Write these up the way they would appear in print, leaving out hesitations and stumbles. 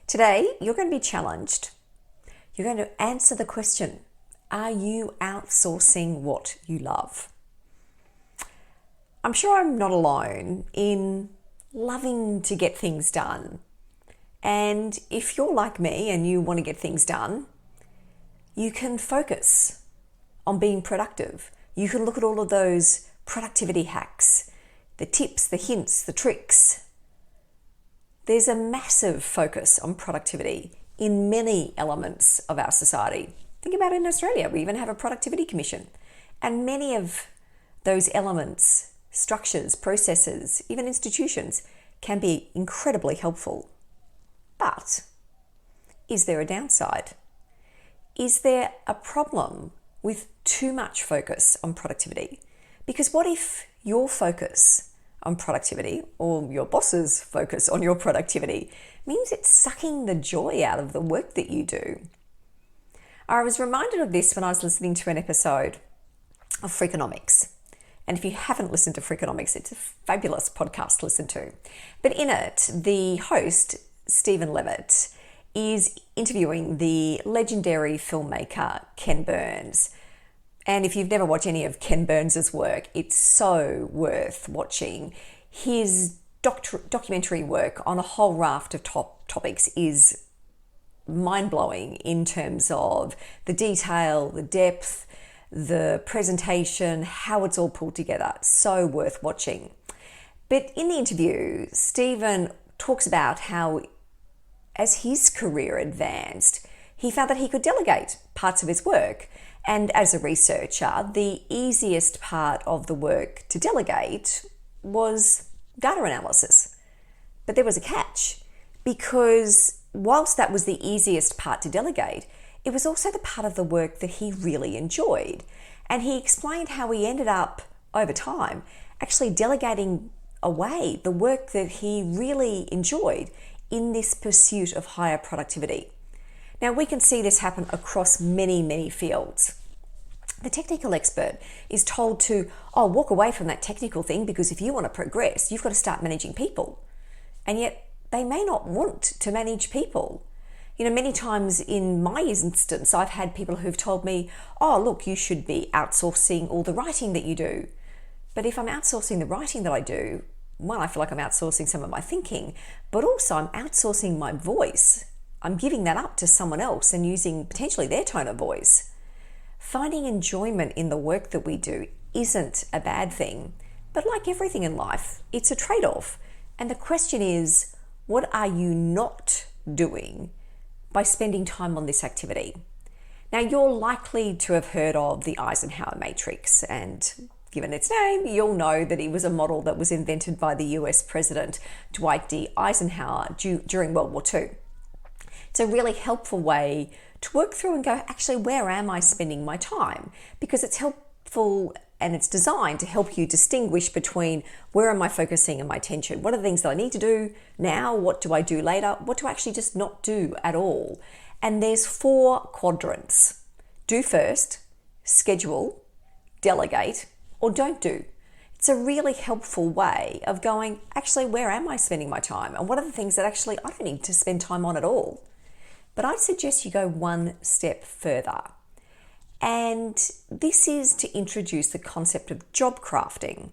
Today, you're going to be challenged. You're going to answer the question, are you outsourcing what you love? I'm sure I'm not alone in loving to get things done. And if you're like me and you want to get things done, you can focus on being productive. You can look at all of those productivity hacks, the tips, the hints, the tricks. There's a massive focus on productivity in many elements of our society. Think about it in Australia. We even have a productivity commission. And many of those elements, structures, processes, even institutions can be incredibly helpful. But is there a downside? Is there a problem with too much focus on productivity? Because what if your focus on productivity, or your boss's focus on your productivity, means it's sucking the joy out of the work that you do? I was reminded of this when I was listening to an episode of Freakonomics. And if you haven't listened to Freakonomics, it's a fabulous podcast to listen to. But in it, the host, Stephen Levitt, is interviewing the legendary filmmaker Ken Burns. And if you've never watched any of Ken Burns' work, it's so worth watching. His documentary work on a whole raft of topics is mind-blowing in terms of the detail, the depth, the presentation, how it's all pulled together. So worth watching. But in the interview, Stephen talks about how as his career advanced, he found that he could delegate parts of his work. And as a researcher, the easiest part of the work to delegate was data analysis. But there was a catch, because whilst that was the easiest part to delegate, it was also the part of the work that he really enjoyed. And he explained how he ended up, over time, actually delegating away the work that he really enjoyed in this pursuit of higher productivity. Now, we can see this happen across many, many fields. The technical expert is told to, walk away from that technical thing, because if you want to progress, you've got to start managing people. And yet they may not want to manage people. Many times in my instance, I've had people who've told me, look, you should be outsourcing all the writing that you do. But if I'm outsourcing the writing that I do, one, I feel like I'm outsourcing some of my thinking, but also I'm outsourcing my voice. I'm giving that up to someone else and using potentially their tone of voice. Finding enjoyment in the work that we do isn't a bad thing, but like everything in life, it's a trade-off. And the question is, what are you not doing by spending time on this activity? Now, you're likely to have heard of the Eisenhower matrix, and given its name, you'll know that it was a model that was invented by the US President Dwight D. Eisenhower during World War II. It's a really helpful way to work through and go, actually, where am I spending my time? Because it's helpful and it's designed to help you distinguish between where am I focusing my attention? What are the things that I need to do now? What do I do later? What do I actually just not do at all? And there's 4 quadrants. Do first, schedule, delegate, or don't do. It's a really helpful way of going, actually, where am I spending my time? And what are the things that actually I don't need to spend time on at all? But I'd suggest you go one step further. And this is to introduce the concept of job crafting.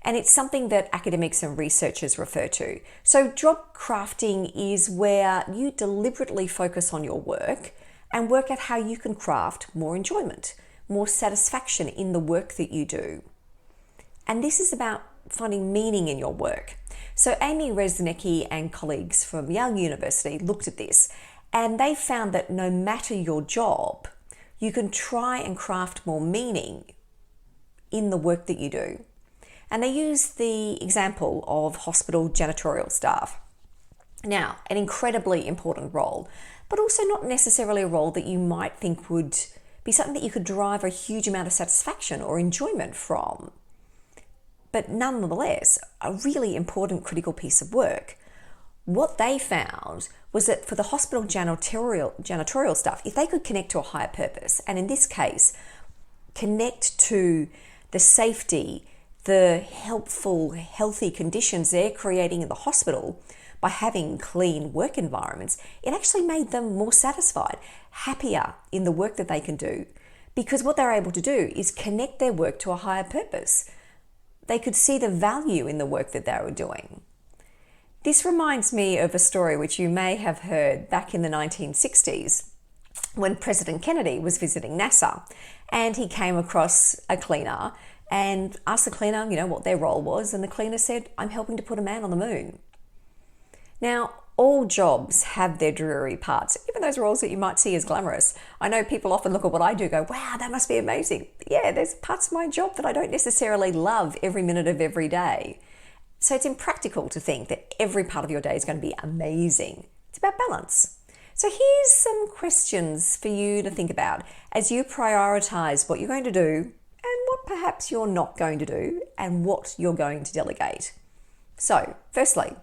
And it's something that academics and researchers refer to. So job crafting is where you deliberately focus on your work and work out how you can craft more enjoyment, more satisfaction in the work that you do. And this is about finding meaning in your work. So Amy Resnicki and colleagues from Yale University looked at this, and they found that no matter your job, you can try and craft more meaning in the work that you do. And they used the example of hospital janitorial staff. Now, an incredibly important role, but also not necessarily a role that you might think would be something that you could derive a huge amount of satisfaction or enjoyment from. But nonetheless, a really important critical piece of work. What they found was that for the hospital janitorial staff, if they could connect to a higher purpose, and in this case, connect to the safety, the helpful, healthy conditions they're creating in the hospital by having clean work environments, it actually made them more satisfied, happier in the work that they can do, because what they're able to do is connect their work to a higher purpose. They could see the value in the work that they were doing. This reminds me of a story which you may have heard back in the 1960s when President Kennedy was visiting NASA, and he came across a cleaner and asked the cleaner, what their role was, and the cleaner said, "I'm helping to put a man on the moon." Now, all jobs have their dreary parts, even those roles that you might see as glamorous. I know people often look at what I do and go, "Wow, that must be amazing." But yeah, there's parts of my job that I don't necessarily love every minute of every day. So it's impractical to think that every part of your day is going to be amazing. It's about balance. So here's some questions for you to think about as you prioritize what you're going to do and what perhaps you're not going to do and what you're going to delegate. So, firstly,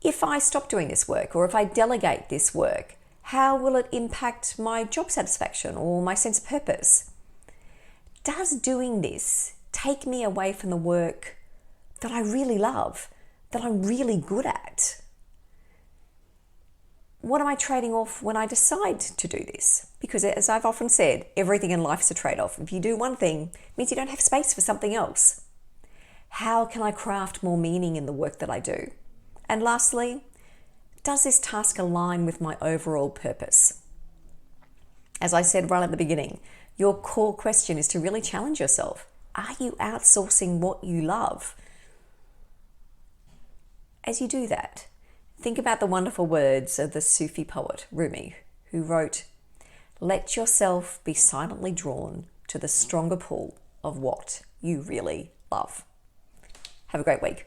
if I stop doing this work or if I delegate this work, how will it impact my job satisfaction or my sense of purpose? Does doing this take me away from the work that I really love, that I'm really good at? What am I trading off when I decide to do this? Because as I've often said, everything in life is a trade-off. If you do one thing, it means you don't have space for something else. How can I craft more meaning in the work that I do? And lastly, does this task align with my overall purpose? As I said right at the beginning, your core question is to really challenge yourself. Are you outsourcing what you love? As you do that, think about the wonderful words of the Sufi poet Rumi, who wrote, "Let yourself be silently drawn to the stronger pull of what you really love." Have a great week.